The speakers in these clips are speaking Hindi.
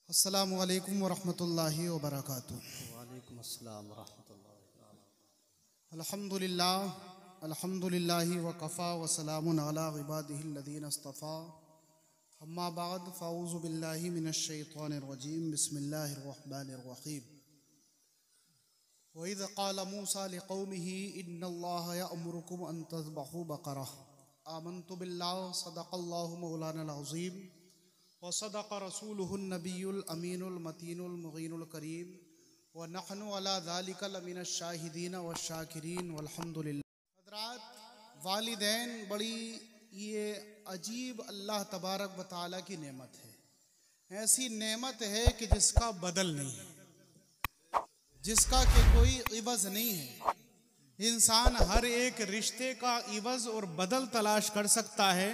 अस्सलामु अलैकुम वरहमतुल्लाहि वबरकातुहू। वालेकुम अस्सलाम वरहमतुल्लाह। अल्हम्दुलिल्लाहि वकफ़ा वसलामुन अला इबादिहिल्लज़ीना इस्तफ़ा। अम्मा बाद फ़अऊज़ु बिल्लाहि मिनश शैतानिर रजीम। बिस्मिल्लाहिर रहमानिर रहीम। वइज़ क़ाल मूसा लिक़ौमिही इन्नल्लाहा यअमुरुकुम अन तज़बहू बक़रह आमन्तु बिल्लाहि सदक़ल्लाहु मौलानल अज़ीम व सदक़ रसूलुहुन नबियुल अमीनुल मतीनुल मुग़ीनुल करीम व नहनु अला ज़ालिका लमिनश शाहिदीन व शाकिरीन वल्हम्दुलिल्लाह। हज़रात, वालिदैन बड़ी ये अजीब अल्लाह तबारक व तआला की नेमत है। ऐसी नेमत है कि जिसका बदल नहीं है, जिसका कि कोई इवज़ नहीं है। इंसान हर एक रिश्ते का इवज़ और बदल तलाश कर सकता है,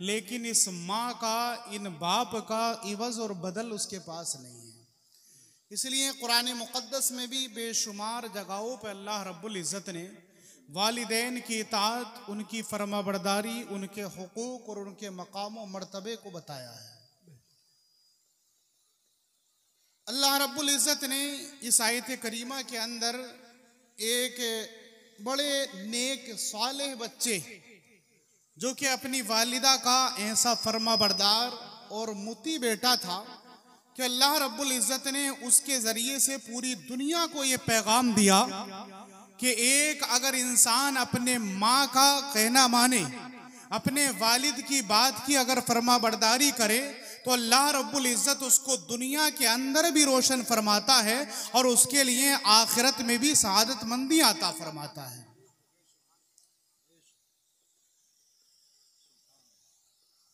लेकिन इस माँ का, इन बाप का इवज़ और बदल उसके पास नहीं है। इसलिए कुरान मुक़द्दस में भी बेशुमार जगहों पर अल्लाह रब्बुल इज़्ज़त ने वालिदैन की इताअत, उनकी फरमाबरदारी, उनके हुकूक और उनके मकाम और मर्तबे को बताया है। अल्लाह रब्बुल इज़्ज़त ने इस आयत करीमा के अंदर एक बड़े नेक सालेह बच्चे, जो कि अपनी वालिदा का ऐसा फरमाबरदार और मुती बेटा था कि अल्लाह रब्बुल इज़्ज़त ने उसके ज़रिए से पूरी दुनिया को ये पैगाम दिया कि एक अगर इंसान अपने माँ का कहना माने, अपने वालिद की बात की अगर फरमाबरदारी करे, तो अल्लाह रब्बुल इज़्ज़त उसको दुनिया के अंदर भी रोशन फरमाता है और उसके लिए आखिरत में भी सआदतमंदी अता फरमाता है।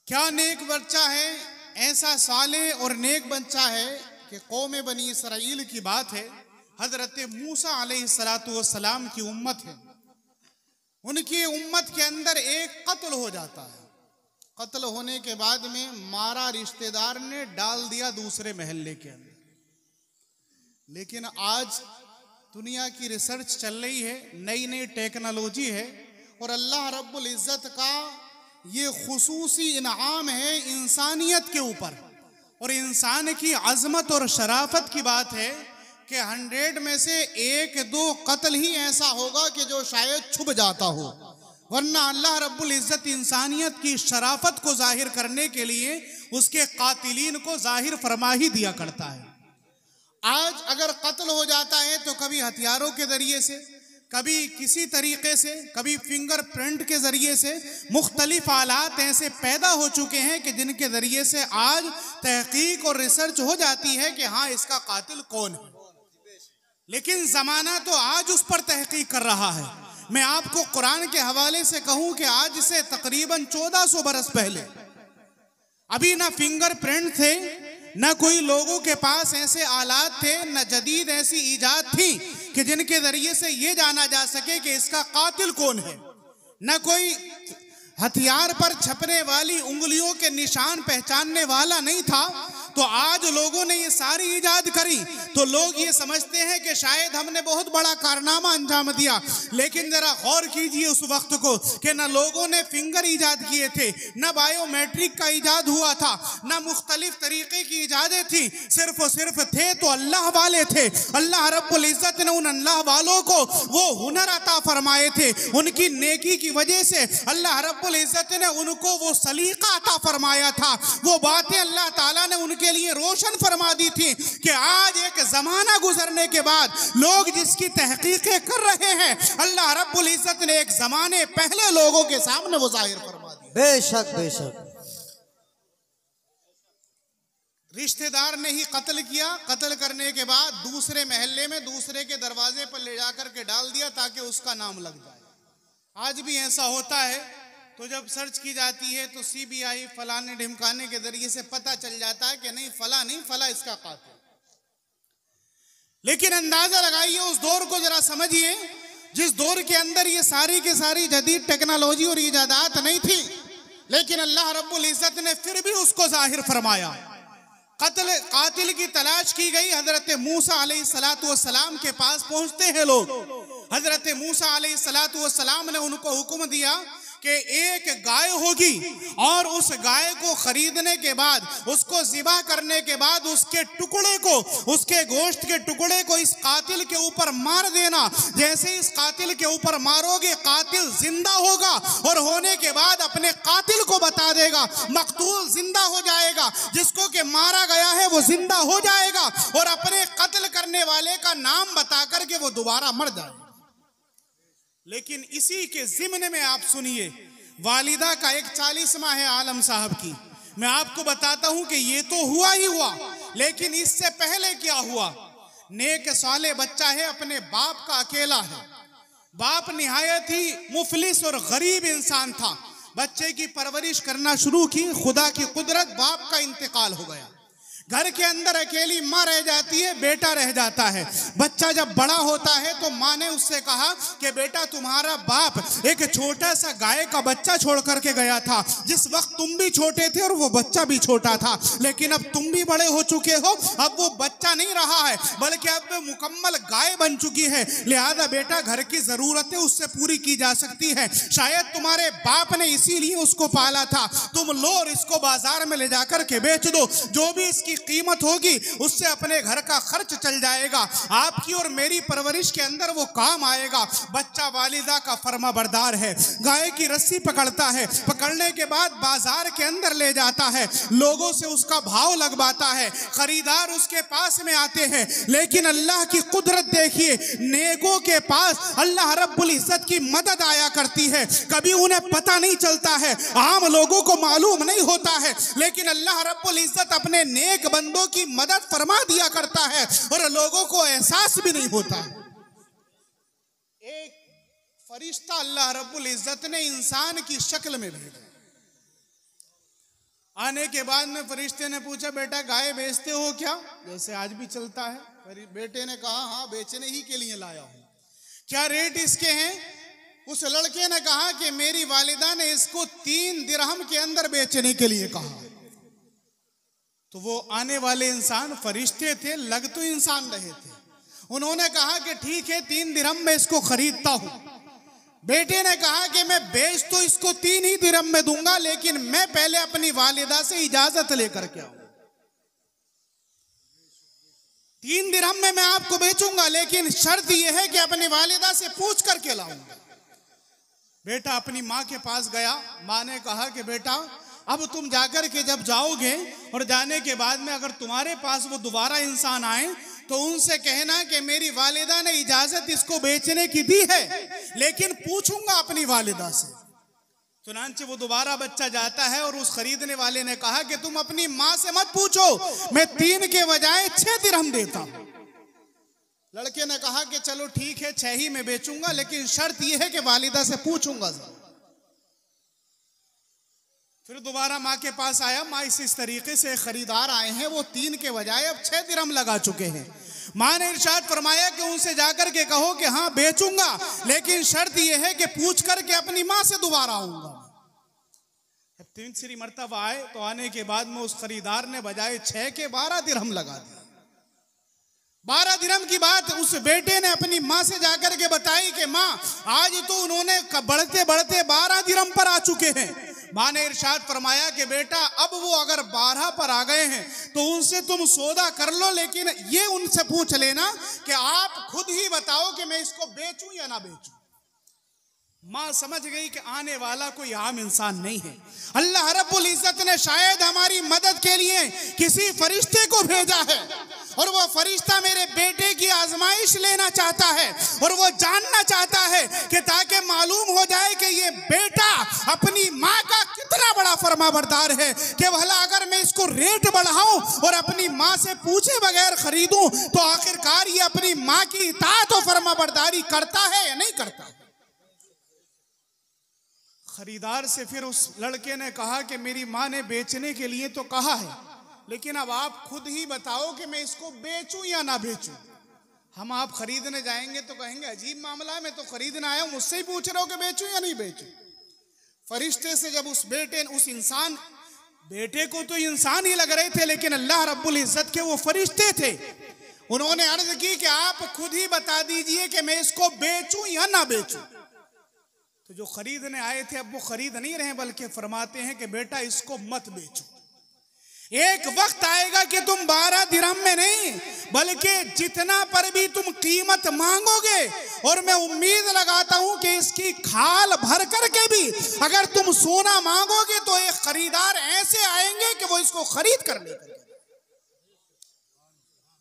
क्या नेक बच्चा है, ऐसा साले और नेक बच्चा है कि कौम बनी इसराइल की बात है। हजरत मूसा अलैहिस्सलातु वस्सलाम की उम्मत है, उनकी उम्मत के अंदर एक कत्ल हो जाता है। कत्ल होने के बाद में मारा रिश्तेदार ने, डाल दिया दूसरे महल्ले के अंदर। लेकिन आज दुनिया की रिसर्च चल रही है, नई नई टेक्नोलॉजी है और अल्लाह रब्बुल इज़्ज़त का ये खुसूसी इनाम है इंसानियत के ऊपर। और इंसान की अजमत और शराफत की बात है कि 100 में से 1-2 कत्ल ही ऐसा होगा कि जो शायद छुप जाता हो, वरना अल्लाह रब्बुल इज़्ज़त इंसानियत की शराफत को जाहिर करने के लिए उसके कातिलीन को जाहिर फरमा ही दिया करता है। आज अगर कत्ल हो जाता है तो कभी हथियारों के जरिए से, कभी किसी तरीके से, कभी फिंगरप्रिंट के जरिए से, मुख्तलिफ आलात ऐसे पैदा हो चुके हैं कि जिनके जरिए से आज तहकीक और रिसर्च हो जाती है कि हाँ, इसका कातिल कौन है। लेकिन जमाना तो आज उस पर तहकीक कर रहा है। मैं आपको कुरान के हवाले से कहूं कि आज से तकरीबन 1400 बरस पहले अभी ना फिंगरप्रिंट थे, न कोई लोगों के पास ऐसे आलात थे, न जदीद ऐसी इजाद थी कि जिनके जरिए से ये जाना जा सके कि इसका कातिल कौन है। न कोई हथियार पर छपने वाली उंगलियों के निशान पहचानने वाला नहीं था। तो आज लोगों ने ये सारी इजाद करी तो लोग ये समझते हैं कि शायद हमने बहुत बड़ा कारनामा अंजाम दिया। लेकिन जरा गौर कीजिए उस वक्त को कि न लोगों ने फिंगर इजाद किए थे, न बायोमेट्रिक का इजाद हुआ था, न मुख्तलिफ तरीके की इजादें थी। सिर्फ और सिर्फ थे तो अल्लाह वाले थे। अल्लाह रब्बुल इज़्ज़त ने उन अल्लाह वालों को वो हुनर अता फरमाए थे। उनकी नेकी की वजह से अल्लाह रब्बुल इज़्ज़त ने उनको वो सलीका अता फरमाया था। वो बातें अल्लाह ताला ने उनके लिए रोशन फरमा दी थी कि आज एक जमाना गुजरने के बाद लोग जिसकी तहकीकें कर रहे हैं, अल्लाह रब्बुल इज़्ज़त ने एक जमाने पहले लोगों के सामने वो जाहिर फरमा दी। बेशक बेशक। रिश्तेदार ने ही कत्ल किया, कत्ल करने के बाद दूसरे महल्ले में दूसरे के दरवाजे पर ले जाकर के डाल दिया ताकि उसका नाम लग जाए। आज भी ऐसा होता है तो जब सर्च की जाती है तो सीबीआई फलाने ढिमकाने के जरिए से पता चल जाता है कि नहीं, फला नहीं, फला इसका कातिल। लेकिन अंदाजा लगाइए, उस दौर को जरा समझिए जिस दौर के अंदर ये सारी की सारी जदीद टेक्नोलॉजी और इजादात नहीं थी, लेकिन अल्लाह रब्बुल इज़्ज़त ने फिर भी उसको जाहिर फरमाया। कातिल की तलाश की गई। हजरत मूसा अलैहिस्सलातु वस्सलाम के पास पहुंचते हैं लोग। हजरत मूसा अलैहिस्सलातु वस्सलाम ने उनको हुक्म दिया कि एक गाय होगी और उस गाय को खरीदने के बाद, उसको ज़िबा करने के बाद उसके टुकड़े को, उसके गोश्त के टुकड़े को इस कातिल के ऊपर मार देना। जैसे इस कातिल के ऊपर मारोगे, कातिल जिंदा होगा और होने के बाद अपने कातिल को बता देगा, मकतूल जिंदा हो जाएगा, जिसको के मारा गया है वो जिंदा हो जाएगा और अपने कत्ल करने वाले का नाम बता करके वो दोबारा मर जाएगा। लेकिन इसी के ज़िम्न में आप सुनिए, वालिदा का एक 40वां है आलम साहब की। मैं आपको बताता हूं कि ये तो हुआ ही हुआ, लेकिन इससे पहले क्या हुआ। नेक साले बच्चा है, अपने बाप का अकेला है। बाप निहायत ही मुफलिस और गरीब इंसान था। बच्चे की परवरिश करना शुरू की, खुदा की कुदरत, बाप का इंतकाल हो गया। घर के अंदर अकेली माँ रह जाती है, बेटा रह जाता है। बच्चा जब बड़ा होता है तो माँ ने उससे कहा कि बेटा, तुम्हारा बाप एक छोटा सा गाय का बच्चा छोड़ करके गया था। जिस वक्त तुम भी छोटे थे और वो बच्चा भी छोटा था, लेकिन अब तुम भी बड़े हो चुके हो, अब वो बच्चा नहीं रहा है बल्कि अब वो मुकम्मल गाय बन चुकी है। लिहाजा बेटा, घर की जरूरतें उससे पूरी की जा सकती है। शायद तुम्हारे बाप ने इसीलिए उसको पाला था। तुम लो और इसको बाजार में ले जाकर के बेच दो, जो भी इसकी कीमत होगी उससे अपने घर का खर्च चल जाएगा। आपकी और मेरी परवरिश के अंदर वो काम आएगा। बच्चा वालिदा का फर्मा बरदार है, गाय की रस्सी पकड़ता है, पकड़ने के बाद बाजार के अंदर ले जाता है, लोगों से उसका भाव लगवाता है, खरीदार उसके पास में आते हैं। लेकिन अल्लाह की कुदरत देखिए, नेकों के पास अल्लाह रब्बुल इज्जत की मदद आया करती है। कभी उन्हें पता नहीं चलता है, आम लोगों को मालूम नहीं होता है, लेकिन अल्लाह रब्बुल इज्जत अपने नेक बंदों की मदद फरमा दिया करता है और लोगों को एहसास भी नहीं होता। एक फरिश्ता अल्लाह रब्बुल इज्जत ने इंसान की शक्ल में भेजा। आने के बाद में फरिश्ते ने पूछा, बेटा गाय बेचते हो क्या? जैसे आज भी चलता है। बेटे ने कहा, हाँ बेचने ही के लिए लाया हूं। क्या रेट इसके हैं? उस लड़के ने कहा कि मेरी वालिदा ने इसको 3 दिरहम के अंदर बेचने के लिए कहा। तो वो आने वाले इंसान फरिश्ते थे, लग तो इंसान रहे थे। उन्होंने कहा कि ठीक है, 3 दिरहम में इसको खरीदता हूं। बेटे ने कहा कि मैं बेच तो इसको 3 ही दिरहम में दूंगा, लेकिन मैं पहले अपनी वालिदा से इजाजत लेकर के आऊं। 3 दिरहम में मैं आपको बेचूंगा, लेकिन शर्त यह है कि अपनी वालिदा से पूछ करके लाऊंगा। बेटा अपनी माँ के पास गया। माँ ने कहा कि बेटा, अब तुम जाकर के जब जाओगे और जाने के बाद में अगर तुम्हारे पास वो दोबारा इंसान आए तो उनसे कहना कि मेरी वालिदा ने इजाजत इसको बेचने की दी है, लेकिन पूछूंगा अपनी वालिदा से। चुनांचे वो दोबारा बच्चा जाता है और उस खरीदने वाले ने कहा कि तुम अपनी माँ से मत पूछो, मैं 3 के बजाय 6 दिरहम देता हूं। लड़के ने कहा कि चलो ठीक है, 6 ही में बेचूंगा, लेकिन शर्त यह है कि वालिदा से पूछूंगा। फिर दोबारा माँ के पास आया। माँ इस तरीके से खरीदार आए हैं, वो 3 के बजाय अब 6 दिरहम लगा चुके हैं। माँ ने इरशाद फरमाया कि उनसे जाकर के कहो कि हाँ बेचूंगा, लेकिन शर्त यह है कि पूछ करके अपनी माँ से दोबारा आऊंगा। 3 मरतबा आए तो आने के बाद में उस खरीदार ने बजाय 6 के 12 दिरहम लगा दिया। 12 दिरहम की बात उस बेटे ने अपनी माँ से जाकर के बताई कि माँ, आज तो उन्होंने बढ़ते बढ़ते 12 दिरहम पर आ चुके हैं। माँ ने इरशाद फरमाया कि बेटा, अब वो अगर 12 पर आ गए हैं तो उनसे तुम सौदा कर लो, लेकिन ये उनसे पूछ लेना कि आप खुद ही बताओ कि मैं इसको बेचूं या ना बेचूं। माँ समझ गई कि आने वाला कोई आम इंसान नहीं है। अल्लाह रब्बुल इज्जत ने शायद हमारी मदद के लिए किसी फरिश्ते को भेजा है, और वो फरिश्ता मेरे बेटे की आजमाइश लेना चाहता है, और वो जानना चाहता है कि ताकि मालूम हो जाए कि ये बेटा अपनी माँ का कितना बड़ा फरमाबरदार है, कि भला अगर मैं इसको रेट बढ़ाऊं और अपनी माँ से पूछे बगैर खरीदूं तो आखिरकार ये अपनी माँ की इताअत और फरमाबरदारी करता है या नहीं करता। खरीदार से फिर उस लड़के ने कहा कि मेरी माँ ने बेचने के लिए तो कहा है, लेकिन अब आप खुद ही बताओ कि मैं इसको बेचूं या ना बेचूं। हम आप खरीदने जाएंगे तो कहेंगे अजीब मामला है, मैं तो खरीदने आया हूं, मुझसे ही पूछ रहे हो कि बेचूं या नहीं बेचूं। फरिश्ते से जब उस बेटे को तो इंसान ही लग रहे थे, लेकिन अल्लाह रब्बुल इज्जत के वो फरिश्ते थे। उन्होंने अर्ज की कि आप खुद ही बता दीजिए कि मैं इसको बेचूं या ना बेचूं। तो जो खरीदने आए थे अब वो खरीद नहीं रहे, बल्कि फरमाते हैं कि बेटा इसको मत बेचो, एक वक्त आएगा कि तुम 12 दिरहम में नहीं बल्कि जितना पर भी तुम कीमत मांगोगे, और मैं उम्मीद लगाता हूं कि इसकी खाल भर करके भी अगर तुम सोना मांगोगे तो एक खरीदार ऐसे आएंगे कि वो इसको खरीद कर लेंगे।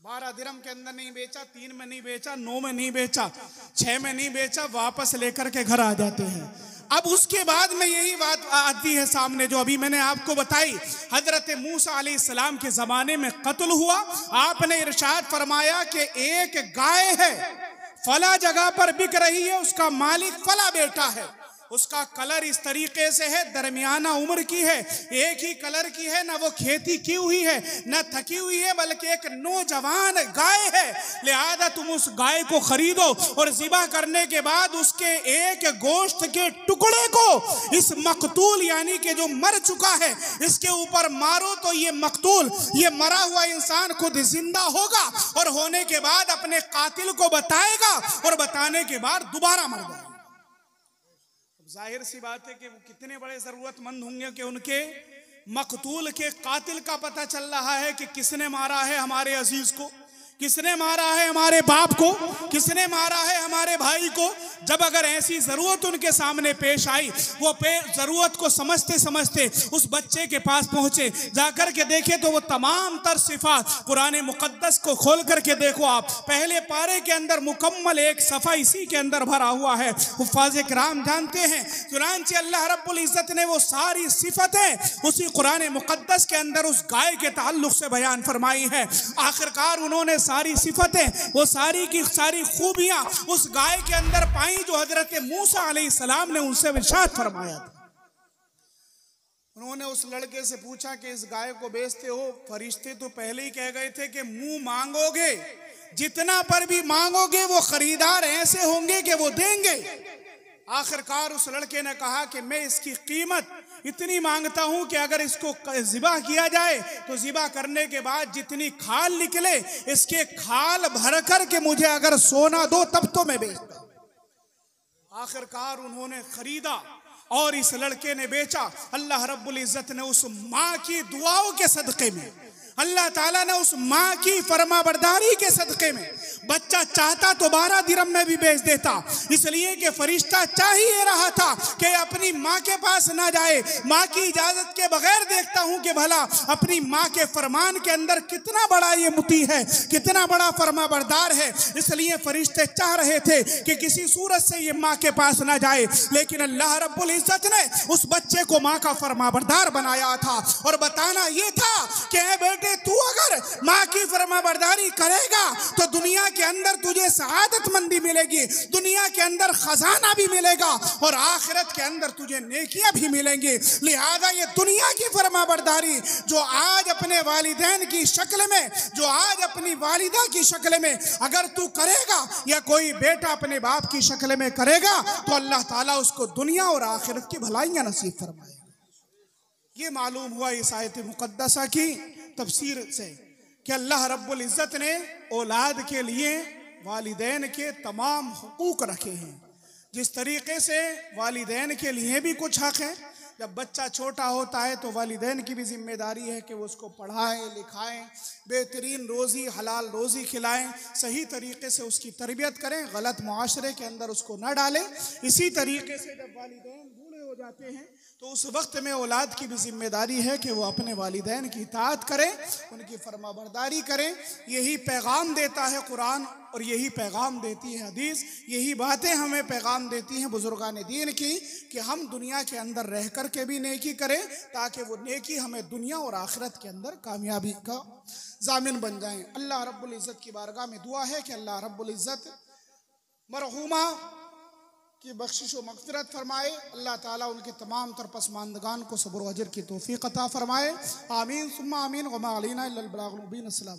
12 दिरहम के अंदर नहीं बेचा, 3 में नहीं बेचा, 9 में नहीं बेचा, 6 में नहीं बेचा, वापस लेकर के घर आ जाते हैं। अब उसके बाद में यही बात आती है सामने जो अभी मैंने आपको बताई। हजरत मूसा अलैहिस्सलाम के जमाने में कत्ल हुआ, आपने इरशाद फरमाया कि एक गाय है फला जगह पर बिक रही है, उसका मालिक फला बेटा है, उसका कलर इस तरीके से है, दरमियाना उम्र की है, एक ही कलर की है, ना वो खेती की हुई है ना थकी हुई है, बल्कि एक नौजवान गाय है, लिहाजा तुम उस गाय को खरीदो और ज़िबा करने के बाद उसके एक गोश्त के टुकड़े को इस मकतूल यानी कि जो मर चुका है इसके ऊपर मारो, तो ये मकतूल, ये मरा हुआ इंसान खुद जिंदा होगा और होने के बाद अपने कातिल को बताएगा और बताने के बाद दोबारा मर जाएगा। जाहिर सी बात है कि वो कितने बड़े जरूरतमंद होंगे कि उनके मकतूल के कातिल का पता चल रहा है कि किसने मारा है हमारे अजीज को, किसने मारा है हमारे बाप को, किसने मारा है हमारे भाई को। जब अगर ऐसी जरूरत उनके सामने पेश आई, वो जरूरत को समझते समझते उस बच्चे के पास पहुंचे, जाकर के देखे तो वो तमाम तर सिफात कुरान मुकद्दस को खोल करके देखो आप, पहले पारे के अंदर मुकम्मल एक सफ़ा इसी के अंदर भरा हुआ है। हुफ़ाज़ किराम जानते हैं चुनांचे अल्लाह रब्बुल इज़्ज़त ने वो सारी सिफतें उसी कुरान मुकद्दस के अंदर उस गाय के ताल्लुक से बयान फरमाई है। आखिरकार उन्होंने सारी सिफतें, वो सारी की सारी खूबियां उस गाय के अंदर पाई जो हजरत मूसा अलैहिस्सलाम ने उनसे इरशाद फरमाया था। उन्होंने उस लड़के से पूछा कि इस गाय को बेचते हो, फरिश्ते तो पहले ही कह गए थे कि मुंह मांगोगे, जितना पर भी मांगोगे वो खरीदार ऐसे होंगे कि वो देंगे। आखिरकार उस लड़के ने कहा कि मैं इसकी कीमत इतनी मांगता हूं कि अगर इसको ज़िबा किया जाए तो ज़िबा करने के बाद जितनी खाल निकले इसके खाल भर कर के मुझे अगर सोना दो तब तो मैं बेचता। आखिरकार उन्होंने खरीदा और इस लड़के ने बेचा। अल्लाह रब्बुल इज़्ज़त ने उस माँ की दुआओं के सदक़े में, अल्लाह ताला ने उस माँ की फरमाबरदारी के सदक़े में, बच्चा चाहता तो 12 दिरहम में भी बेच देता, इसलिए कि फरिश्ता चाह ही रहा था कि अपनी माँ के पास ना जाए, माँ की इजाजत के बगैर देखता हूँ कि भला अपनी माँ के फरमान के अंदर कितना बड़ा ये मुती है, कितना बड़ा फरमाबरदार है। इसलिए फरिश्ते चाह रहे थे कि किसी सूरत से ये माँ के पास ना जाए, लेकिन अल्लाह रब्बुल इज़्ज़त ने उस बच्चे को माँ का फरमाबरदार बनाया था और बताना ये था कि बेटे तू अगर माँ की फरमाबरदारी करेगा तो दुनिया के अंदर तुझे सआदतमंदी मिलेगी, दुनिया के अंदर खजाना भी मिलेगा और आखिरत के अंदर तुझे नेकियां भी मिलेंगी। लिहाजा ये दुनिया की फरमाबरदारी जो आज अपने वालिदैन की शक्ल में, जो आज अपनी वालिदा की शक्ल में अगर तू करेगा या कोई बेटा अपने बाप की शक्ल में करेगा तो अल्लाह ताला उसको दुनिया और आखिरत की भलाइयां नसीब फरमाएगा। ये मालूम हुआ इस आयत मुकद्दसा की तफसीर से कि अल्लाह रब्बुल इज़्ज़त ने औलाद के लिए वालिदैन के तमाम हुकूक रखे हैं। जिस तरीके से वालिदैन के लिए भी कुछ हक़ है, जब बच्चा छोटा होता है तो वालिदैन की भी जिम्मेदारी है कि वो उसको पढ़ाएं लिखाएं, बेहतरीन रोज़ी हलाल रोज़ी खिलाएं, सही तरीके से उसकी तरबियत करें, गलत मुआशरे के अंदर उसको न डालें। इसी तरीके से जब वालिदैन बूढ़े हो जाते हैं तो उस वक्त में औलाद की भी जिम्मेदारी है कि वो अपने वालिदैन की इताअत करें, उनकी फरमाबरदारी करें। यही पैगाम देता है कुरान और यही पैगाम देती है हदीस, यही बातें हमें पैगाम देती हैं बुजुर्गान दीन की कि हम दुनिया के अंदर रह कर के भी नेकी करें ताकि वो नेकी हमें दुनिया और आखिरत के अंदर कामयाबी का जामिन बन जाएं। अल्लाह रब्बुल इज़्ज़त की बारगाह में दुआ है कि अल्लाह रब्बुल इज़्ज़त मरहूमा की बख्शिश व मग़फ़िरत फरमाए, अल्लाह ताला उनके तमाम तर पसमानदगान को सब्र व अजर की तौफ़ीक़ अता फरमाए। आमीन सुम्मा आमीन। वमा अलैना इल्लल बलागुल मुबीन। अस्सलाम।